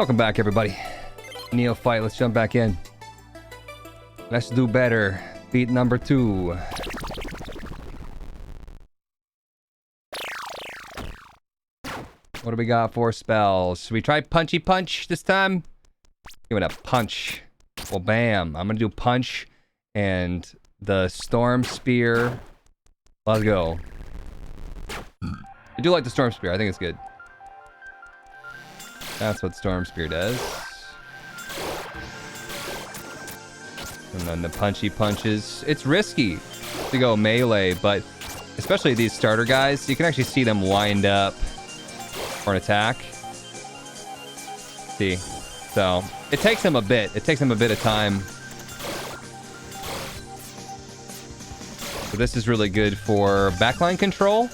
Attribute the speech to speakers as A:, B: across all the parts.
A: Welcome back, everybody. Neophyte, let's jump back in. Let's do better. Beat number 2. What do we got for spells? Should we try Punchy Punch this time? Give it a punch. Well, bam. I'm gonna do Punch and the Storm Spear. Let's go. I do like the Storm Spear. I think it's good. That's what Storm Spear does. And then the Punchy Punches. It's risky to go melee, but especially these starter guys, you can actually see them lined up for an attack. See? So, it takes them a bit. It takes them a bit of time. So this is really good for backline control.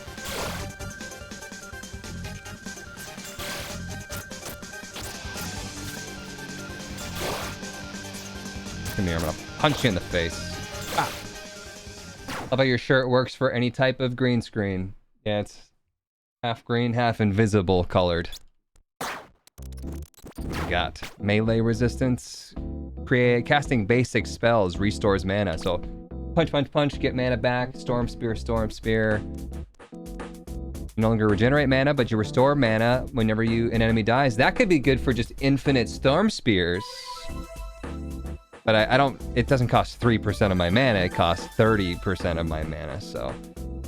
A: Come here, I'm gonna punch you in the face. Ah. How about your shirt works for any type of green screen? Yeah, it's half green, half invisible colored. We got melee resistance. Casting basic spells restores mana. So punch, punch, punch, get mana back. Storm Spear, Storm Spear. You no longer regenerate mana, but you restore mana whenever an enemy dies. That could be good for just infinite Storm Spears. But I don't, it doesn't cost 3% of my mana, it costs 30% of my mana, so.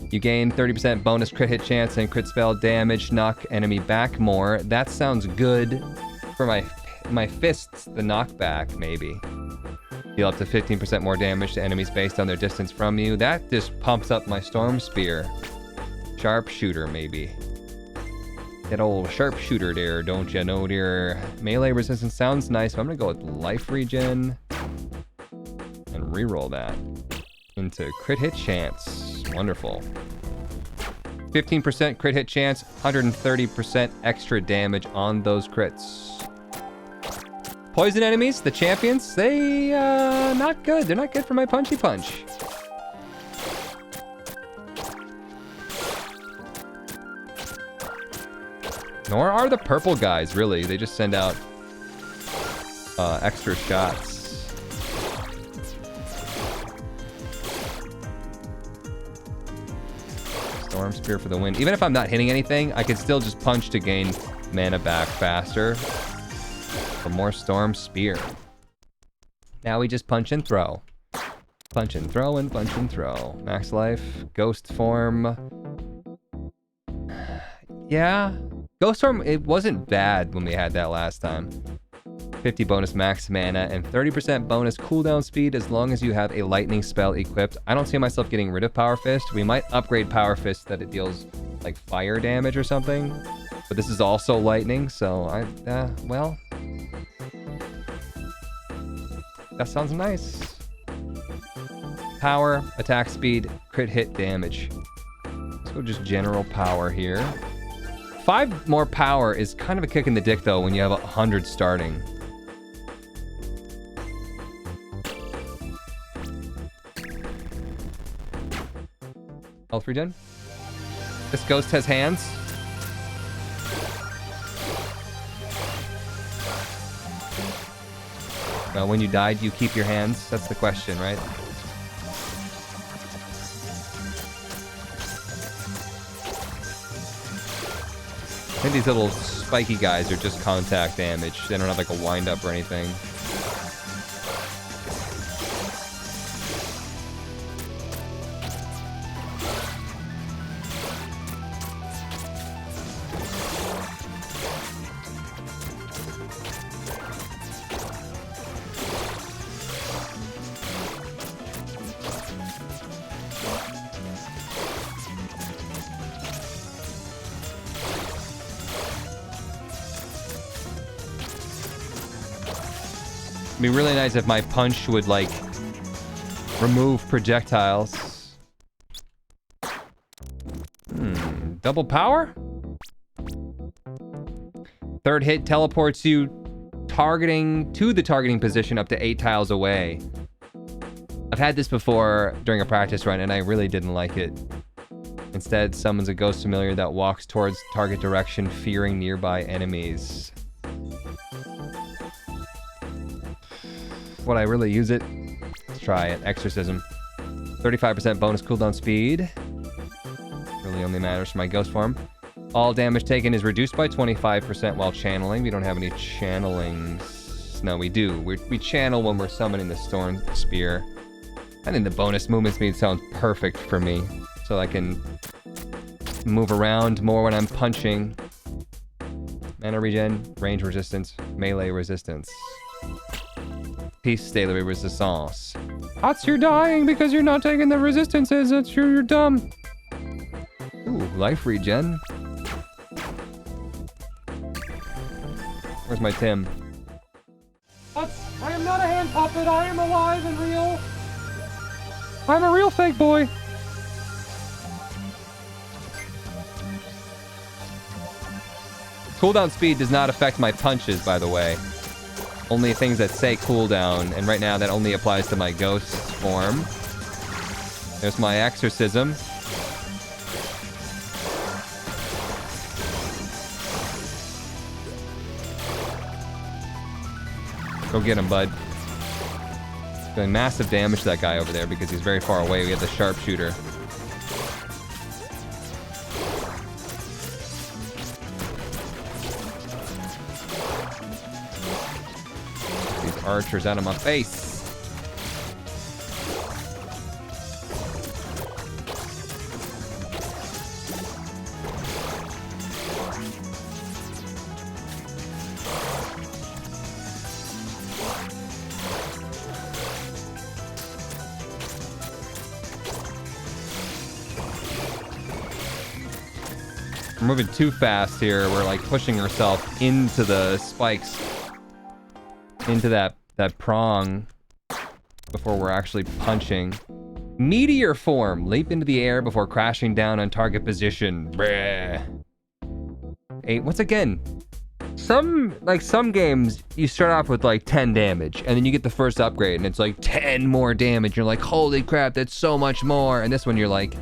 A: You gain 30% bonus crit hit chance and crit spell damage, knock enemy back more. That sounds good for my fists, the knockback, maybe. Deal up to 15% more damage to enemies based on their distance from you. That just pumps up my Storm Spear. Sharpshooter, maybe. That old sharpshooter there, don't you know, dear? Melee resistance sounds nice, but I'm gonna go with life regen. And reroll that into crit hit chance. Wonderful. 15% crit hit chance, 130% extra damage on those crits. Poison enemies, the champions, they, not good. They're not good for my Punchy Punch. Nor are the purple guys, really. They just send out extra shots. Storm Spear for the win. Even if I'm not hitting anything, I can still just punch to gain mana back faster. For more Storm Spear. Now we just punch and throw. Punch and throw and punch and throw. Max life, ghost form. Yeah. Ghost form, it wasn't bad when we had that last time. 50 bonus max mana and 30% bonus cooldown speed as long as you have a lightning spell equipped. I don't see myself getting rid of Power Fist. We might upgrade Power Fist that it deals like fire damage or something. But this is also lightning, so well. That sounds nice. Power, attack speed, crit hit damage. Let's go just general power here. 5 more power is kind of a kick in the dick though when you have 100 starting. Health regen. This ghost has hands. When you died, you keep your hands? That's the question, right? I think these little spiky guys are just contact damage. They don't have like a wind up or anything. It'd be really nice if my punch would, like, remove projectiles. Double power? Third hit teleports you to the targeting position up to 8 tiles away. I've had this before during a practice run, and I really didn't like it. Instead, summons a ghost familiar that walks towards target direction, fearing nearby enemies. would I really use it? Let's try it. Exorcism. 35% bonus cooldown speed. Really only matters for my ghost form. All damage taken is reduced by 25% while channeling. We don't have any channelings. No, we do. We channel when we're summoning the Storm Spear. I think the bonus movement speed sounds perfect for me. So I can move around more when I'm punching. Mana regen, range resistance, melee resistance. Peace, daily resistance. Hots, you're dying because you're not taking the resistances. That's you're dumb. Ooh, life regen. Where's my Tim? Hots, I am not a hand puppet. I am alive and real. I'm a real fake boy. Cooldown speed does not affect my punches, by the way. Only things that say cooldown, and right now that only applies to my ghost form. There's my exorcism. Go get him, bud. Doing massive damage to that guy over there because he's very far away. We have the sharpshooter. These archers out of my face. We're moving too fast here. We're like pushing ourselves into the spikes, into that prong before we're actually punching. Meteor form. Leap into the air before crashing down on target position. Bleh. 8. Once again, some games you start off with like 10 damage and then you get the first upgrade and it's like 10 more damage. You're like, holy crap, that's so much more. And this one you're like,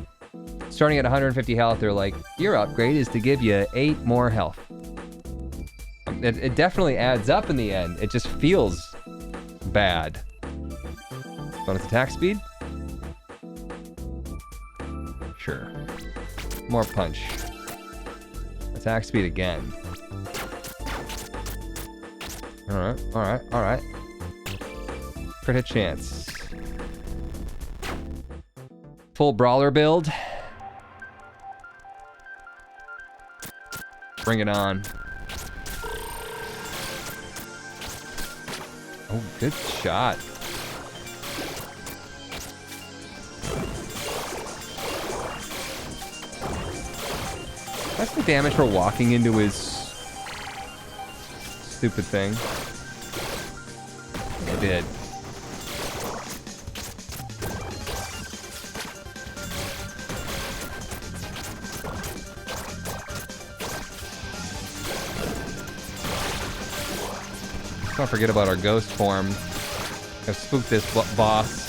A: starting at 150 health, they're like, your upgrade is to give you 8 more health. It definitely adds up in the end. It just feels bad. Bonus attack speed? Sure. More punch. Attack speed again. Alright, alright, alright. Crit hit chance. Full Brawler build. Bring it on. Oh, good shot. That's the damage for walking into his stupid thing. I did. Don't forget about our ghost form. I've spooked this boss.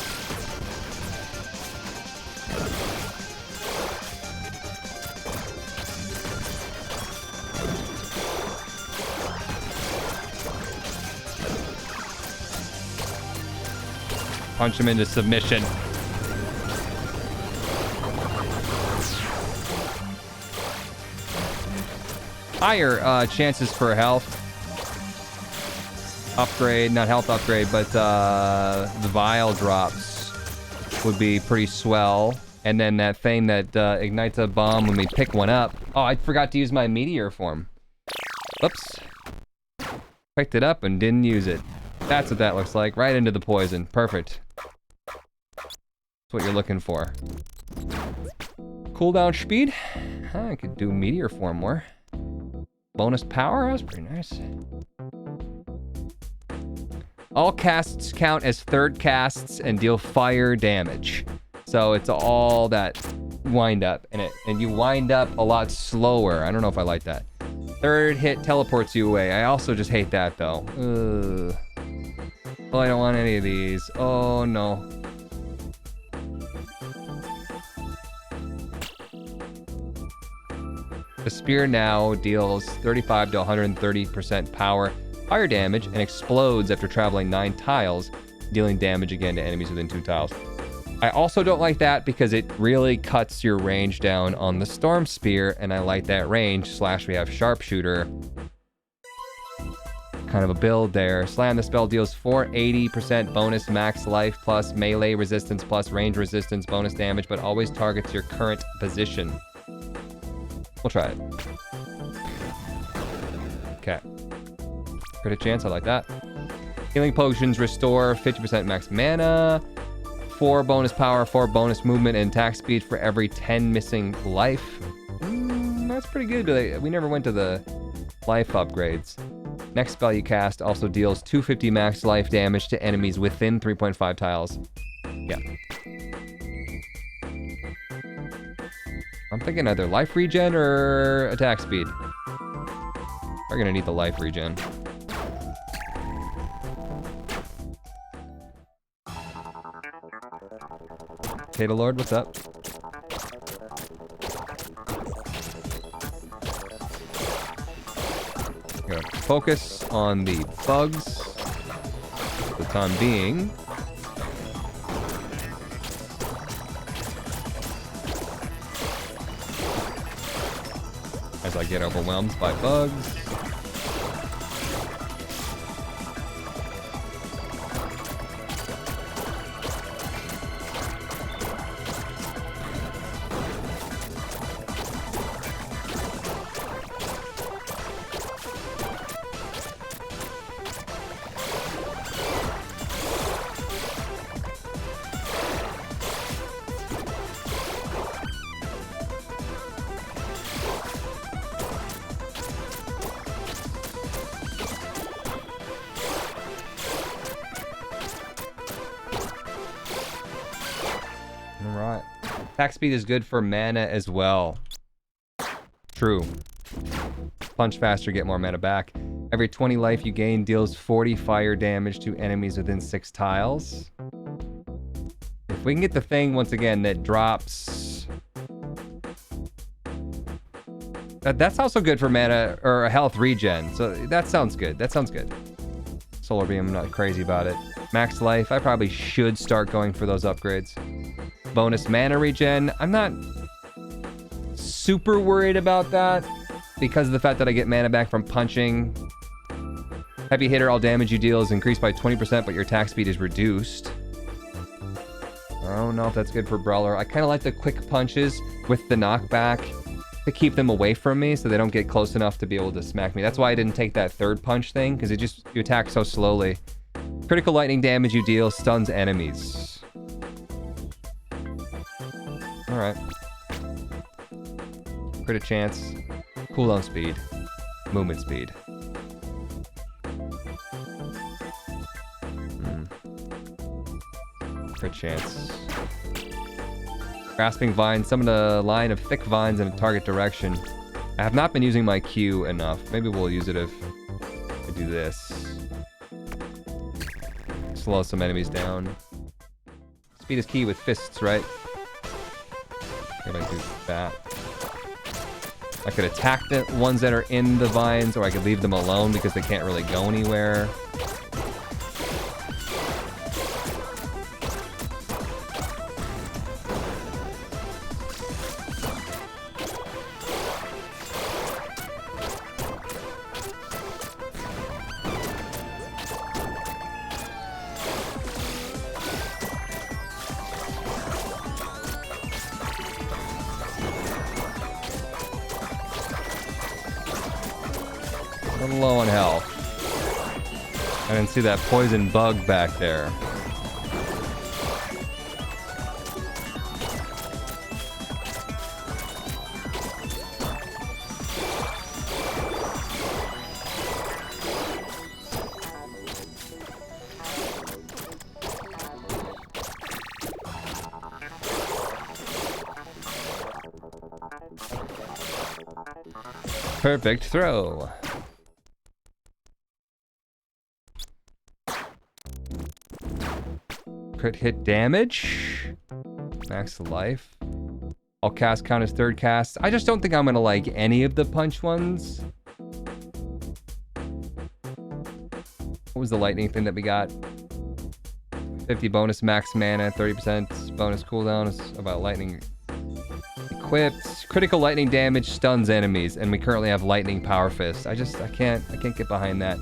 A: Punch him into submission. Higher chances for health upgrade, not health upgrade, but the vial drops would be pretty swell. And then that thing that ignites a bomb when we pick one up. Oh, I forgot to use my meteor form. Oops. Picked it up and didn't use it. That's what that looks like. Right into the poison. Perfect. That's what you're looking for. Cooldown speed. I could do meteor form more. Bonus power. That's pretty nice. All casts count as third casts and deal fire damage. So it's all that wind up and you wind up a lot slower. I don't know if I like that. Third hit teleports you away. I also just hate that though. Ugh. Oh, I don't want any of these. Oh no. The spear now deals 35 to 130% power, fire damage, and explodes after traveling 9 tiles. dealing damage again to enemies within 2 tiles. I also don't like that because it really cuts your range down on the Storm Spear, and I like that range. / we have Sharpshooter. Kind of a build there. Slam the spell deals 480% bonus max life plus melee resistance plus range resistance bonus damage, but always targets your current position. We'll try it. Okay. Crit chance, I like that. Healing potions restore 50% max mana. 4 bonus power, 4 bonus movement, and attack speed for every 10 missing life. That's pretty good. We never went to the life upgrades. Next spell you cast also deals 250 max life damage to enemies within 3.5 tiles. Yeah. I'm thinking either life regen or attack speed. We're gonna need the life regen. Potato Lord, what's up? Gonna focus on the bugs for the time being. As I get overwhelmed by bugs. Attack speed is good for mana as well. True. Punch faster, get more mana back. Every 20 life you gain deals 40 fire damage to enemies within 6 tiles. If we can get the thing, once again, that drops... That's also good for mana, or a health regen. So that sounds good. That sounds good. Solar Beam, I'm not crazy about it. Max life, I probably should start going for those upgrades. Bonus mana regen. I'm not super worried about that because of the fact that I get mana back from punching. Heavy hitter, all damage you deal is increased by 20%, but your attack speed is reduced. I don't know if that's good for Brawler. I kind of like the quick punches with the knockback to keep them away from me so they don't get close enough to be able to smack me. That's why I didn't take that third punch thing, because you attack so slowly. Critical lightning damage you deal stuns enemies. Alright. Crit chance. Cooldown speed. Movement speed. Crit chance. Grasping vines. Summon a line of thick vines in a target direction. I have not been using my Q enough. Maybe we'll use it if I do this. Slow some enemies down. Speed is key with fists, right? If I do that. I could attack the ones that are in the vines, or I could leave them alone because they can't really go anywhere. Low on health. I didn't see that poison bug back there. Perfect throw. Crit hit damage. Max life. All casts count as third cast. I just don't think I'm gonna like any of the punch ones. What was the lightning thing that we got? 50 bonus max mana, 30% bonus cooldown. Is about lightning equipped. Critical lightning damage stuns enemies, and we currently have lightning power fist. I can't get behind that.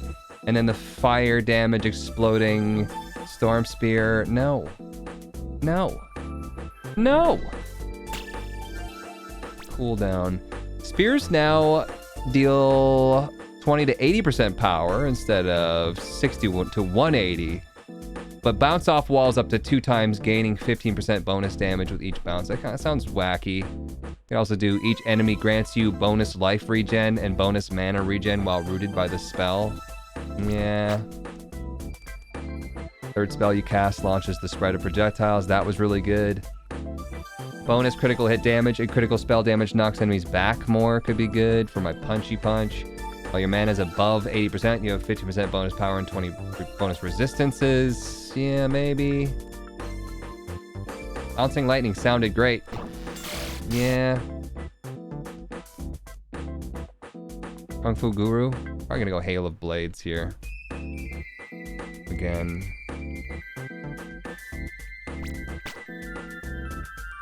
A: And then the fire damage exploding storm spear. No. No. No. Cooldown. Spears now deal 20 to 80% power instead of 60 to 180. But bounce off walls up to 2 times, gaining 15% bonus damage with each bounce. That kind of sounds wacky. You can also do each enemy grants you bonus life regen and bonus mana regen while rooted by the spell. Yeah. Third spell you cast launches the spread of projectiles. That was really good. Bonus critical hit damage and critical spell damage knocks enemies back more. Could be good for my punchy punch. While your mana is above 80%, you have 50% bonus power and 20 bonus resistances. Yeah, maybe. Bouncing lightning sounded great. Yeah. Kung Fu Guru. Probably gonna go Hail of Blades here. Again.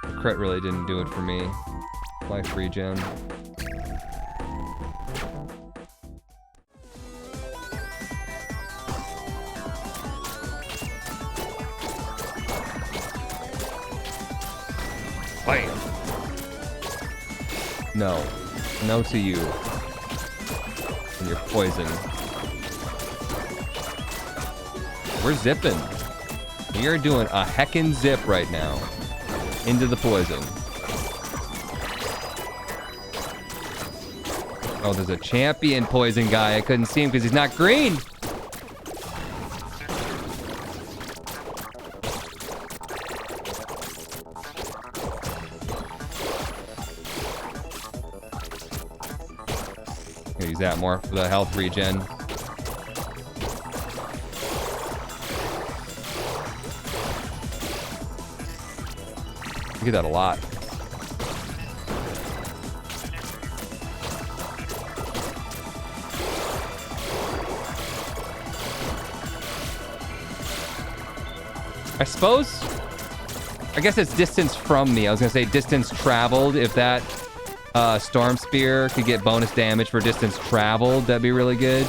A: The crit really didn't do it for me. Life regen. Bam! No. No to you. And your poison. We're zipping. We are doing a heckin' zip right now. Into the poison. Oh, there's a champion poison guy. I couldn't see him because he's not green. Use that more for the health regen. You get that a lot. I guess it's distance from me. I was gonna say distance traveled. If that Storm Spear could get bonus damage for distance traveled, that'd be really good.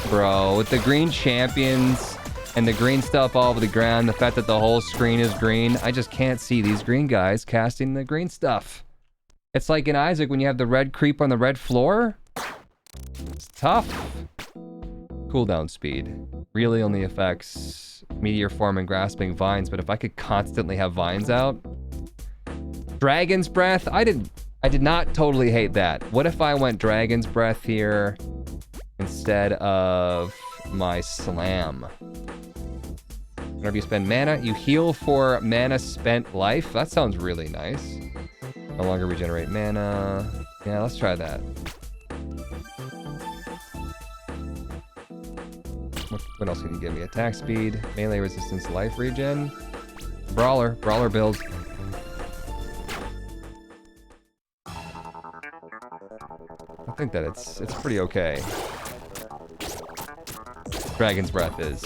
A: Bro, with the green champions and the green stuff all over the ground, the fact that the whole screen is green, I just can't see these green guys casting the green stuff. It's like in Isaac when you have the red creep on the red floor. It's tough. Cooldown speed really only affects Meteor Form and Grasping Vines, but if I could constantly have vines out. Dragon's Breath, I did not totally hate that. What if I went Dragon's Breath here instead of my Slam? Whenever you spend mana, you heal for mana spent life. That sounds really nice. No longer regenerate mana. Yeah, let's try that. What else can you give me? Attack speed, melee resistance, life regen. Brawler build. I think that it's pretty okay. Dragon's Breath is.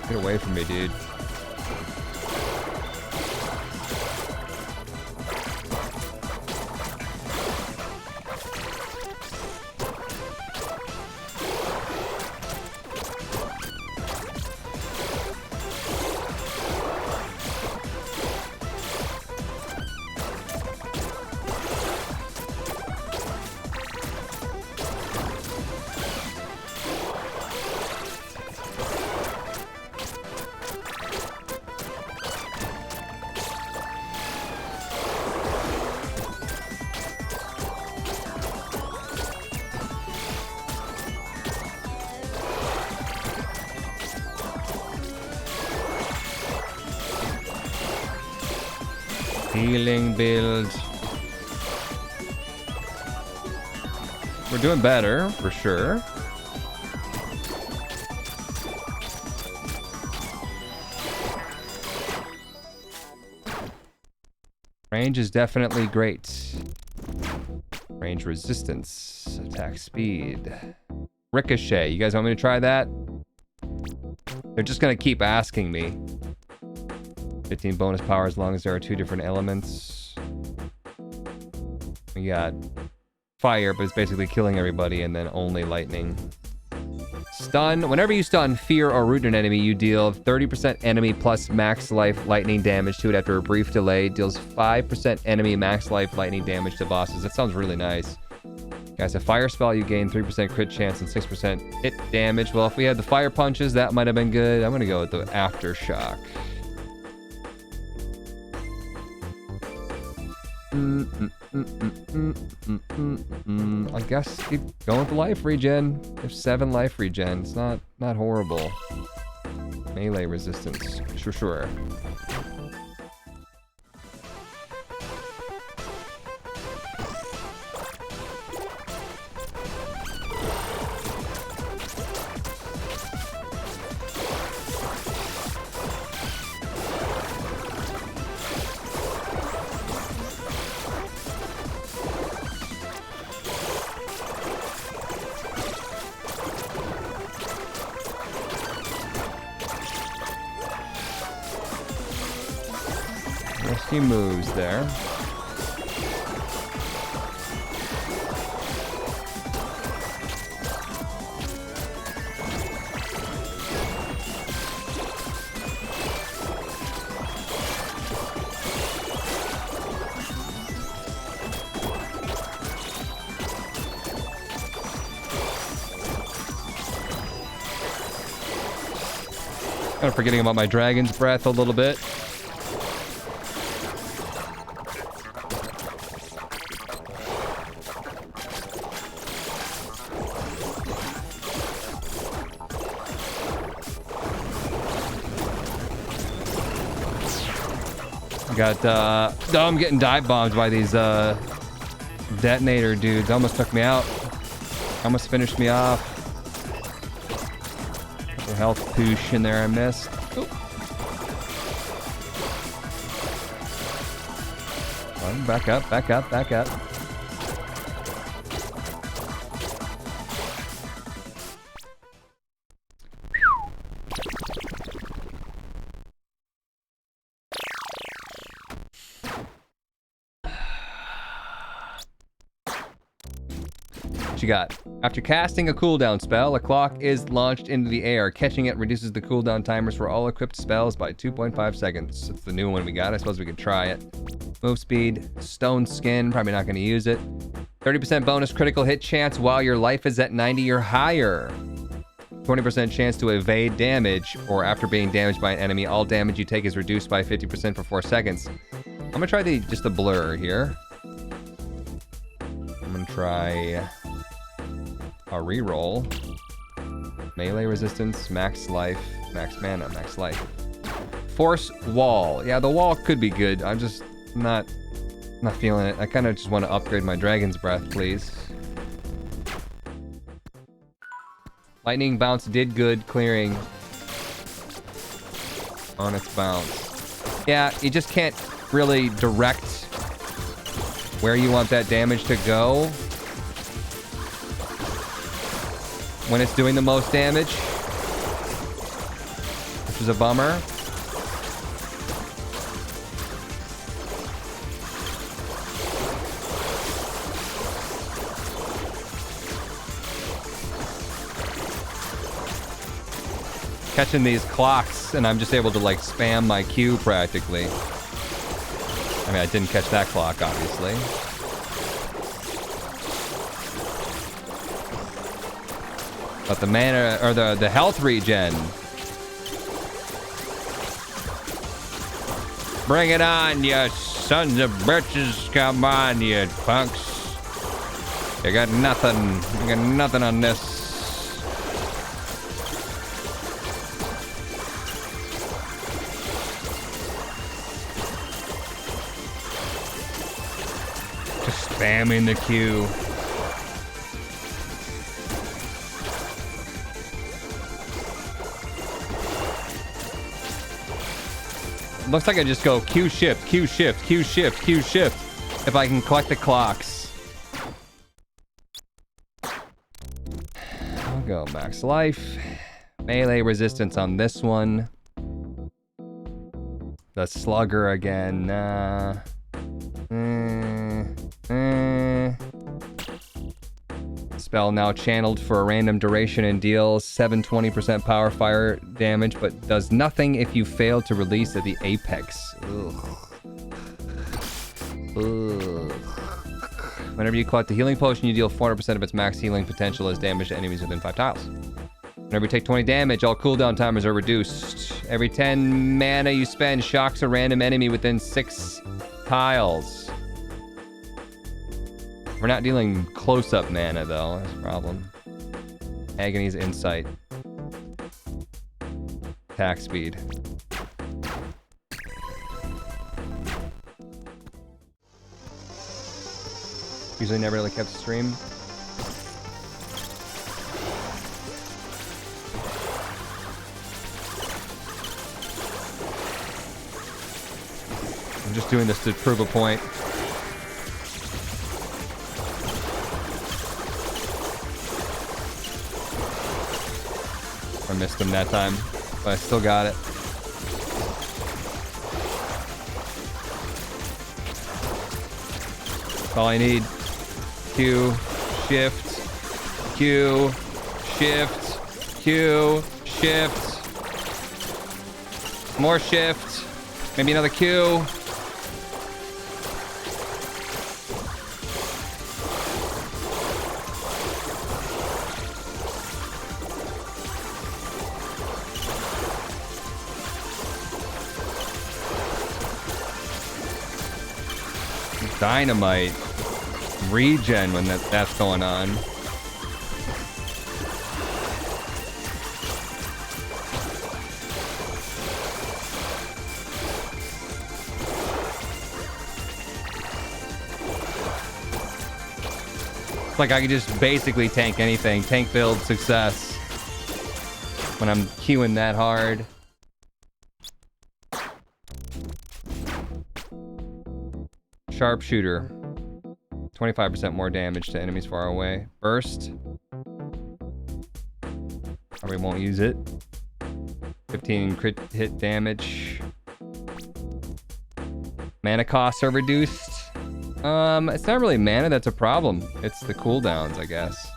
A: Get away from me, dude. Healing build. We're doing better, for sure. Range is definitely great. Range resistance, attack speed. Ricochet, you guys want me to try that? They're just gonna keep asking me. 15 bonus power as long as there are 2 different elements. We got fire, but it's basically killing everybody, and then only lightning. Stun. Whenever you stun, fear, or root an enemy, you deal 30% enemy plus max life lightning damage to it after a brief delay. Deals 5% enemy max life lightning damage to bosses. That sounds really nice. Guys, a fire spell, you gain 3% crit chance and 6% hit damage. Well, if we had the fire punches, that might have been good. I'm going to go with the aftershock. I guess keep going with the life regen. If 7 life regen, it's not horrible. Melee resistance, sure. He moves there. Kind of forgetting about my dragon's breath a little bit. I'm getting dive bombed by these detonator dudes. Almost took me out. Almost finished me off. The health poosh in there I missed. Oop. Back up, back up, back up. What you got? After casting a cooldown spell, a clock is launched into the air. Catching it reduces the cooldown timers for all equipped spells by 2.5 seconds. It's the new one we got. I suppose we could try it. Move speed, stone skin, probably not going to use it. 30% bonus critical hit chance while your life is at 90 or higher. 20% chance to evade damage, or after being damaged by an enemy, all damage you take is reduced by 50% for 4 seconds. I'm going to try just the blur here. I'm going to try a reroll. Melee resistance, max life, max mana, max life. Force wall. Yeah, the wall could be good. I'm just not feeling it. I kind of just want to upgrade my dragon's breath, please. Lightning bounce did good clearing on its bounce. Yeah, you just can't really direct where you want that damage to go when it's doing the most damage, which is a bummer. Catching these clocks, and I'm just able to like spam my Q practically. I mean, I didn't catch that clock, obviously. But the mana, or the health regen. Bring it on, you sons of bitches. Come on, you punks. You got nothing. You got nothing on this. Just spamming the Q. Looks like I just go Q shift, Q shift, Q shift, Q shift. If I can collect the clocks. I'll go max life. Melee resistance on this one. The slugger again. Spell now channeled for a random duration and deals 720% power fire damage, but does nothing if you fail to release at the apex. Ugh. Ugh. Whenever you collect the healing potion, you deal 400% of its max healing potential as damage to enemies within 5 tiles. Whenever you take 20 damage, all cooldown timers are reduced. Every 10 mana you spend shocks a random enemy within 6 tiles. We're not dealing close-up mana, though. That's a problem. Agony's Insight. Attack speed. Usually never really kept a stream. I'm just doing this to prove a point. I missed him that time, but I still got it. That's all I need. Q, shift, Q, shift, Q, shift. More shift. Maybe another Q. Dynamite regen when that's going on. It's like I could just basically tank anything. Tank build success when I'm queuing that hard. Sharpshooter. 25% more damage to enemies far away. Burst. Probably won't use it. 15 crit hit damage. Mana costs are reduced. It's not really mana that's a problem. It's the cooldowns, I guess.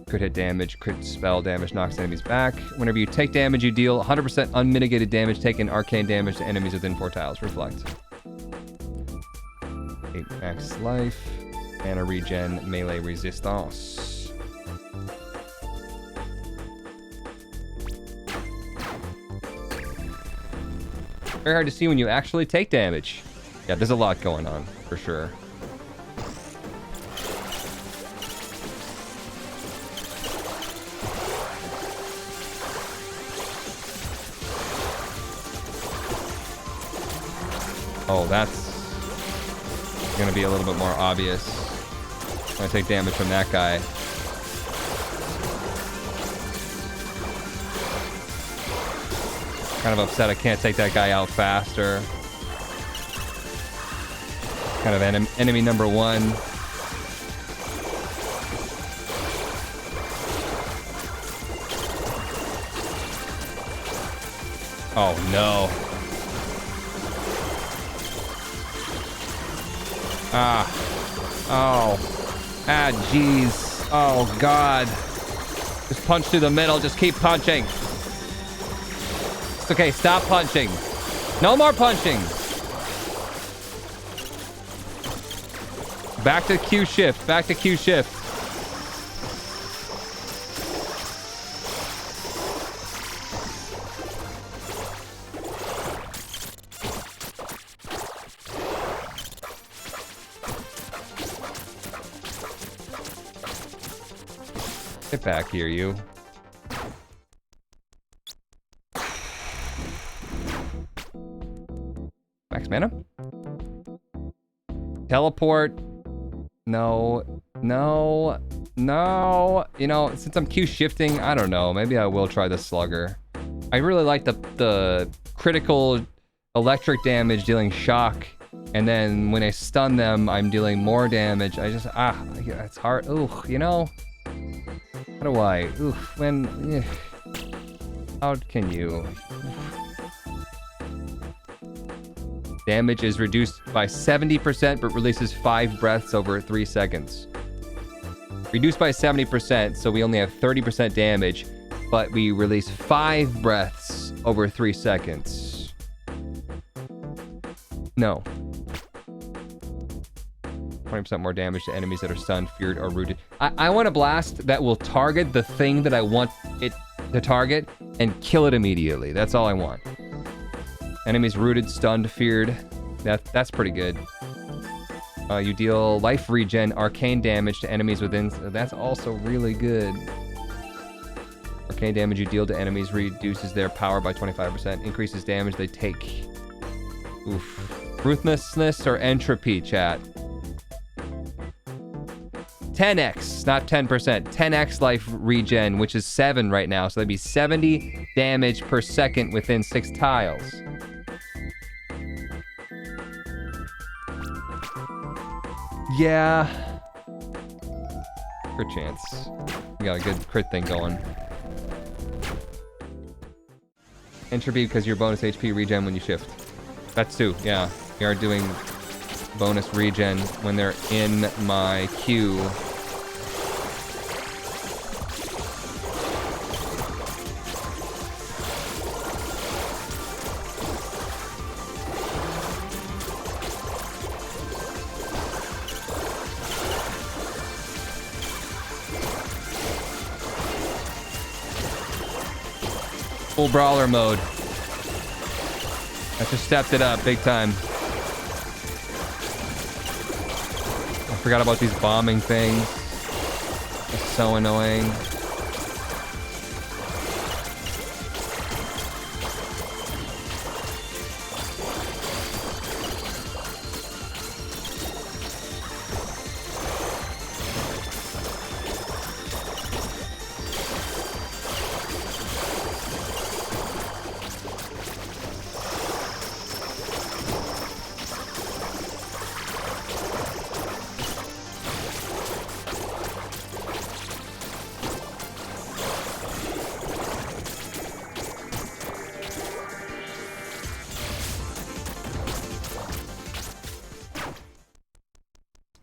A: Crit hit damage, crit spell damage knocks enemies back. Whenever you take damage, you deal 100% unmitigated damage taken arcane damage to enemies within 4 tiles. Reflect. 8 max life. Mana regen, melee resistance. Very hard to see when you actually take damage. Yeah, there's a lot going on, for sure. Oh, that's gonna be a little bit more obvious when I take damage from that guy. Kind of upset I can't take that guy out faster. Kind of enemy number 1. Oh no. Ah. Oh. Ah, jeez. Oh god. Just punch through the middle. Just keep punching. It's okay. Stop punching. No more punching. Back to Q shift. Back to Q shift. Get back here, you. Max mana? Teleport. No, no, no. You know, since I'm Q shifting, I don't know. Maybe I will try the slugger. I really like the critical electric damage, dealing shock. And then when I stun them, I'm dealing more damage. I just, it's hard. Ooh, you know? How do I? Ooh, when... How can you? Damage is reduced by 70%, but releases 5 breaths over 3 seconds. Reduced by 70%, so we only have 30% damage, but we release 5 breaths over 3 seconds. No. 20% more damage to enemies that are stunned, feared, or rooted. I want a blast that will target the thing that I want it to target and kill it immediately. That's all I want. Enemies rooted, stunned, feared. That's pretty good. You deal life regen, arcane damage to enemies within... That's also really good. Arcane damage you deal to enemies reduces their power by 25%. Increases damage they take. Oof. Ruthlessness or entropy, chat? 10x, not 10%. 10x life regen, which is 7 right now. So that'd be 70 damage per second within 6 tiles. Yeah. Crit chance. We got a good crit thing going. Entropy because your bonus HP regen when you shift. That's 2, yeah. We are doing bonus regen when they're in my queue. Full brawler mode. I just stepped it up big time. I forgot about these bombing things. It's so annoying.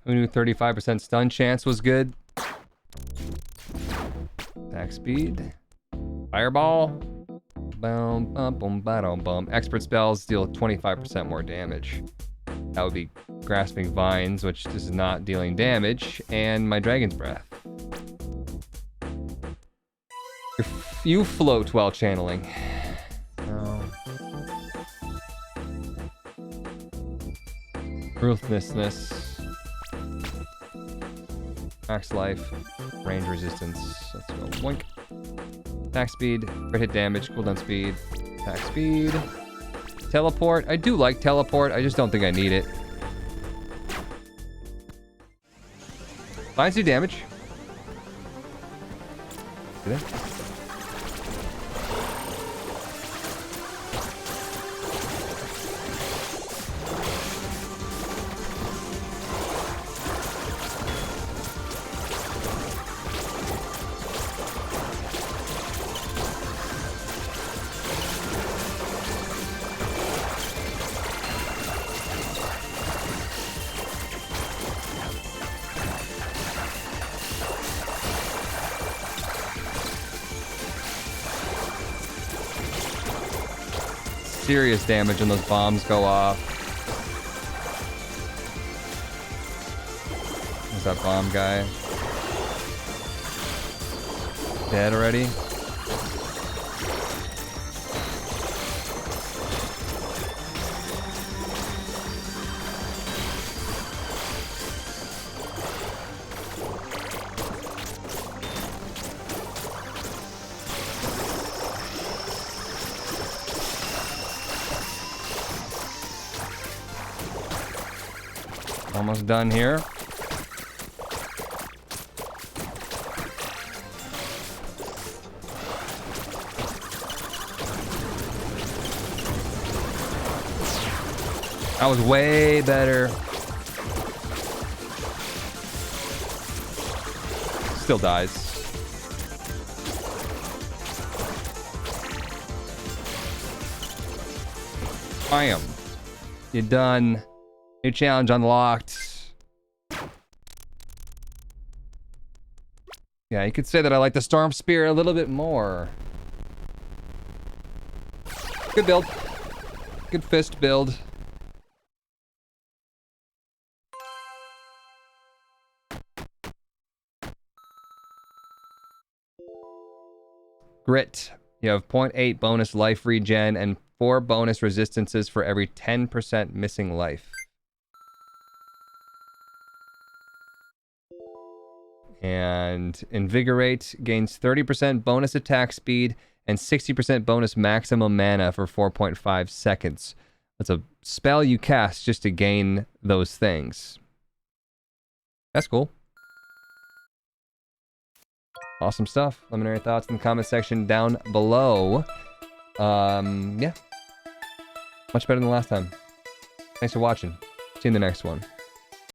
A: Who knew 35% stun chance was good? Attack speed. Fireball. Boom, bum, boom, bum, bum. Expert spells deal 25% more damage. That would be Grasping Vines, which is not dealing damage, and my Dragon's Breath. You float while channeling. No. Ruthlessness. Max life, range resistance. Let's go. Boink. Attack speed, crit hit damage, cooldown speed, attack speed. Teleport. I do like teleport. I just don't think I need it. Vines do damage. Do they? Serious damage when those bombs go off. There's that bomb guy. Dead already? Almost done here. That was way better. Still dies. Bam. You're done. New challenge unlocked. Yeah, you could say that I like the Storm Spear a little bit more. Good build. Good fist build. Grit. You have 0.8 bonus life regen and 4 bonus resistances for every 10% missing life. And Invigorate gains 30% bonus attack speed and 60% bonus maximum mana for 4.5 seconds. That's a spell you cast just to gain those things. That's cool. Awesome stuff. Let me know your thoughts in the comment section down below. Yeah. Much better than last time. Thanks for watching. See you in the next one.